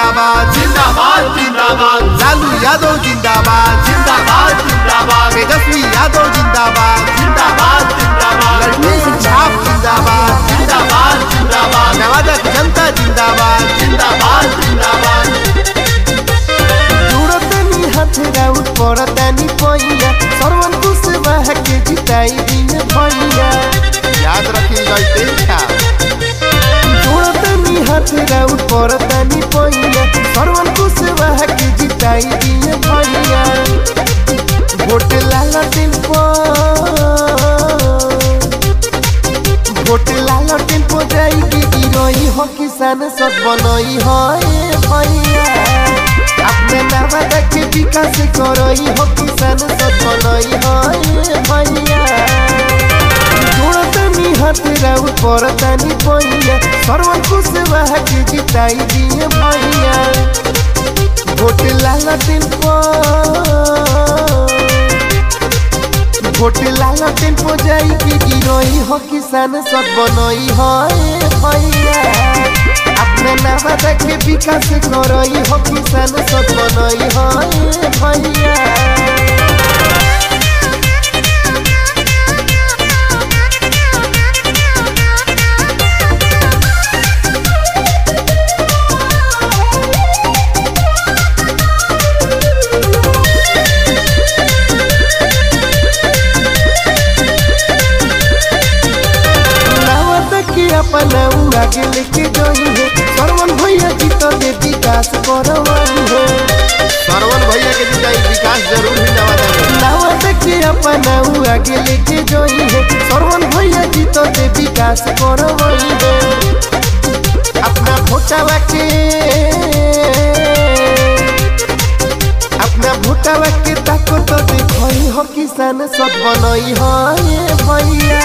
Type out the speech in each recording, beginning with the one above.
जिंदाबाद जिंदाबाद जिंदाबाद लालू यादव जिंदाबाद जिंदाबाद जिंदाबाद तेजस्वी यादव जिंदाबाद जिंदाबाद जिंदाबाद लड़की छाप जिंदाबाद जिंदाबाद जिंदाबाद नवादा की जनता जिंदाबाद जिंदाबाद जिंदाबाद जुड़तनी हाथ राउत पड़तनी पैया सरवन कुशवाहा के जिताई दिन भैया याद रखी गई जुड़तनी हाथ राउत पड़तनी पैया सरवन कुशवाहा के जिताई दिन भैया वोट लालटेन पर जाई के गिरई हो किसान सब बनई हो भैया अपने नवादा के विकास करई हो किसान सब बनई हो भैया जोड़तनी हाथ राउत पड़तनी पैया सरवन कुशवाहा के जिताई दिए भैया वोट लालटेन पर जाई के गिरई हो किसान सब बनई हो भैया अपने नवादा के विकास करई हो किसान सब बनई हो भैया अपना आगे लेके जाई है सरवन भैया जीत दे विकास करवाई है सरवन भैया के जिताई विकास जरूर ही नवादा के अपना आगे लेके जाई है सरवन भैया जीत दे विकास करवाई है अपना भोटावा के ताको तो देखई हो किसान सब बनई हो भैया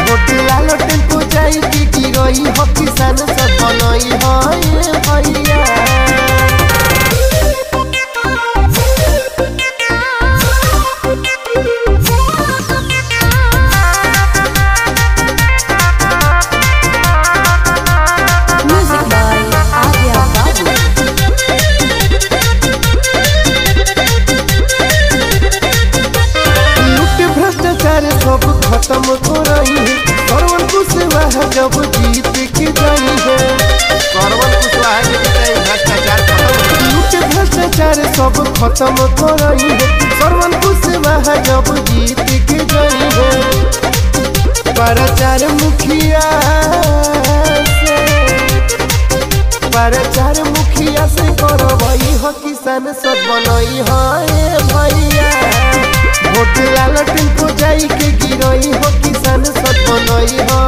वोट लालटेन को जाई के गिरई हो किसान सब बनई हो भैया सब खत्म हो रही है सरवन कुशवाहा जब जीत के जाई है सरवन कुशवाहा के जिताई भ्रष्टाचार भ्रष्टाचार सब खत्म हो रही है सरवन कुशवाहा जब जीत के जाई है प्रचार मुखिया से करवाई हो किसान सब बनई हो भैया वोट लालटेन को जाई के गिरई हो किसान सब बनई हो।